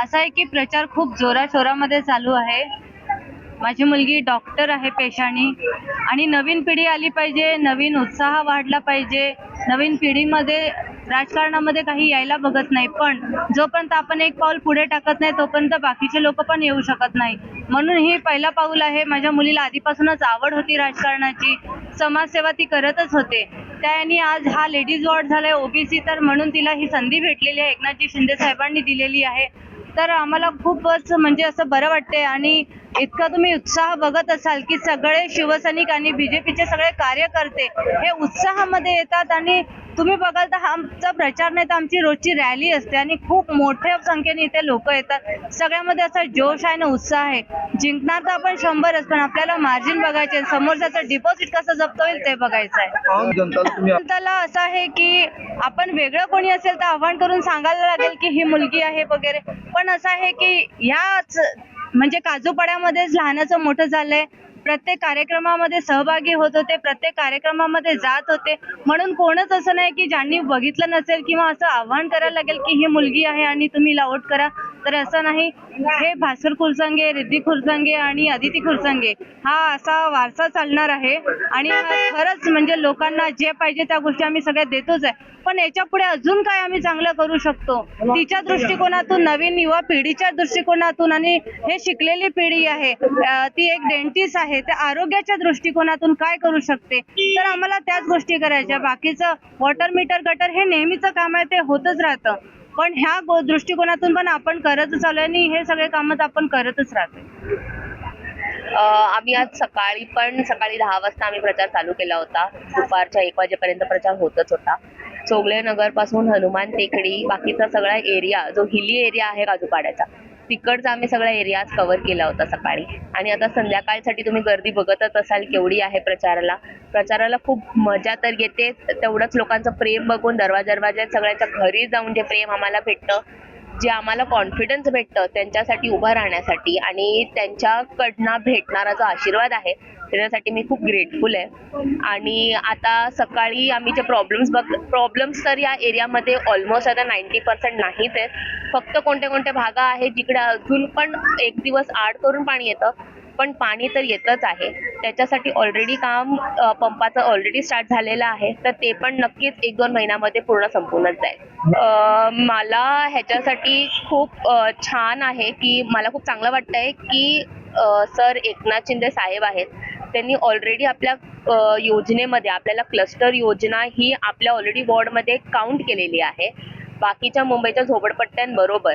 असं आहे की प्रचार खूप जोराशोरामध्ये चालू आहे. माझी मुलगी डॉक्टर आहे पेशाने आणि नवीन पिढी आली पाहिजे, नवीन उत्साह वाढला पाहिजे. नवीन पिढीमध्ये राजकारणामध्ये काही यायला बघत नाही, पण जोपर्यंत आपण एक पाऊल पुढे टाकत नाही तोपर्यंत बाकीचे लोक पण येऊ शकत नाही. म्हणून ही पहिला पाऊल आहे. माझ्या मुलीला आधीपासूनच आवड होती राजकारणाची, समाजसेवा ती करतच होते. त्याने आज हा लेडीज वॉर्ड झालाय ओबीसी, तर म्हणून तिला ही संधी भेटलेली आहे, एकनाथजी शिंदे साहेबांनी दिलेली आहे. तर आम्हाला खूपच म्हणजे असं बरं वाटते. आणि इतका तुम्ही उत्साह बघत असाल की सगळे शिवसैनिक आणि बीजेपीचे सगळे कार्यकर्ते हे उत्साहामध्ये येतात. आणि तुम्ही बघाल तर आमचा प्रचार नाही तर आमची रोजची रॅली असते आणि खूप मोठ्या संख्येने इथे लोक येतात. सगळ्यामध्ये असा जोश आहे ना उत्साह आहे. जिंकणार तर आपण 100च, पण आपल्याला मार्जिन बघायचे, समोरच्याचं डिपॉझिट कसं जप्त होईल ते बघायचं आहे. जनताला असं आहे की आपण वेगळं कोणी असेल तर आव्हान करून सांगायला लागेल की ही मुलगी आहे वगैरे, पण असं आहे की ह्याच म्हणजे काजूपड्यामध्येच लहानाचं मोठं झालंय. प्रत्येक कार्यक्रमामध्ये सहभागी होत होते, प्रत्येक कार्यक्रमामध्ये जात होते. म्हणून कोणच असं नाही की ज्यांनी बघितलं नसेल किंवा असं आव्हान करायला लागेल की ही मुलगी आहे आणि तुम्ही हिला वोट करा, तर असं नाही. हे भास्कर खुरसंगे, रिद्धी खुरसंगे आणि अदिती खुरसंगे हा असा वारसा चालणार आहे. आणि खरंच म्हणजे लोकांना जे पाहिजे त्या गोष्टी आम्ही सगळ्या देतोच आहे, पण याच्या पुढे अजून काय आम्ही चांगलं करू शकतो तिच्या दृष्टिकोनातून, नवीन युवा पिढीच्या दृष्टिकोनातून. आणि हे शिकलेली पिढी आहे, ती एक डेंटिस्ट आहे, त्या आरोग्याच्या दृष्टिकोनातून काय करू शकते, तर आम्हाला त्याच गोष्टी करायच्या. बाकीचं वॉटर मीटर गटर हे नेहमीचं काम आहे, ते होतच राहतं, पण ह्या दृष्टिकोनातून पण आपण करतच चालू आहे आणि हे सगळे कामच आपण करतच राहतो. आम्ही आज सकाळी 10 वाजता आम्ही प्रचार चालू केला होता. दुपारच्या 1 वाजेपर्यंत प्रचार होतच होता. चोगले नगर पासून हनुमान टेकडी बाकीचा सगळा एरिया जो हिली एरिया आहे काजूपाड्याचा, तिकडचा आम्ही सगळा एरिया कव्हर केला होता सकाळी. आणि आता संध्याकाळसाठी तुम्ही गर्दी बघतच असाल केवढी आहे प्रचाराला खूप मजा तर येते. तेवढंच लोकांचं प्रेम बघून दरवाजा सगळ्यांच्या घरी जाऊन जे प्रेम आम्हाला भेटतं, जे आम्हाला कॉन्फिडन्स भेटतं त्यांच्यासाठी उभं राहण्यासाठी, आणि त्यांच्याकडनं भेटणारा जो आशीर्वाद आहे त्याच्यासाठी मी खूप ग्रेटफुल आहे. आणि आता सकाळी आम्ही जे प्रॉब्लेम्स तर या एरियामध्ये ऑलमोस्ट आता 90% नाहीच आहेत. फक्त कोणते भाग आहेत जिकडे अजून पण एक दिवस आड करून पाणी येतं, पण पाणी तर येतच आहे. त्याच्यासाठी ऑलरेडी काम पंपाचं ऑलरेडी स्टार्ट झालेलं आहे, तर ते पण नक्कीच 1-2 महिन्यामध्ये पूर्ण संपूनच जाईल. मला ह्याच्यासाठी खूप छान आहे की मला खूप चांगलं वाटतंय की सर एकनाथ शिंदे साहेब आहेत, त्यांनी ऑलरेडी आपल्या योजनेमध्ये आपल्याला क्लस्टर योजना ही आपल्या ऑलरेडी वॉर्डमध्ये काउंट केलेली आहे. बाकीच्या मुंबईच्या झोपडपट्ट्यांबरोबर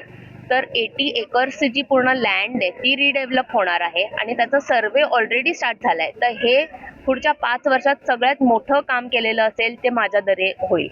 तर 80 एकर्स जी पूर्ण लँड आहे ती रिडेव्हलप होणार आहे आणि त्याचा सर्वे ऑलरेडी स्टार्ट झालाय. तर हे पुढच्या 5 वर्षात सगळ्यात मोठं काम केलेलं असेल ते माझ्या दरे होईल.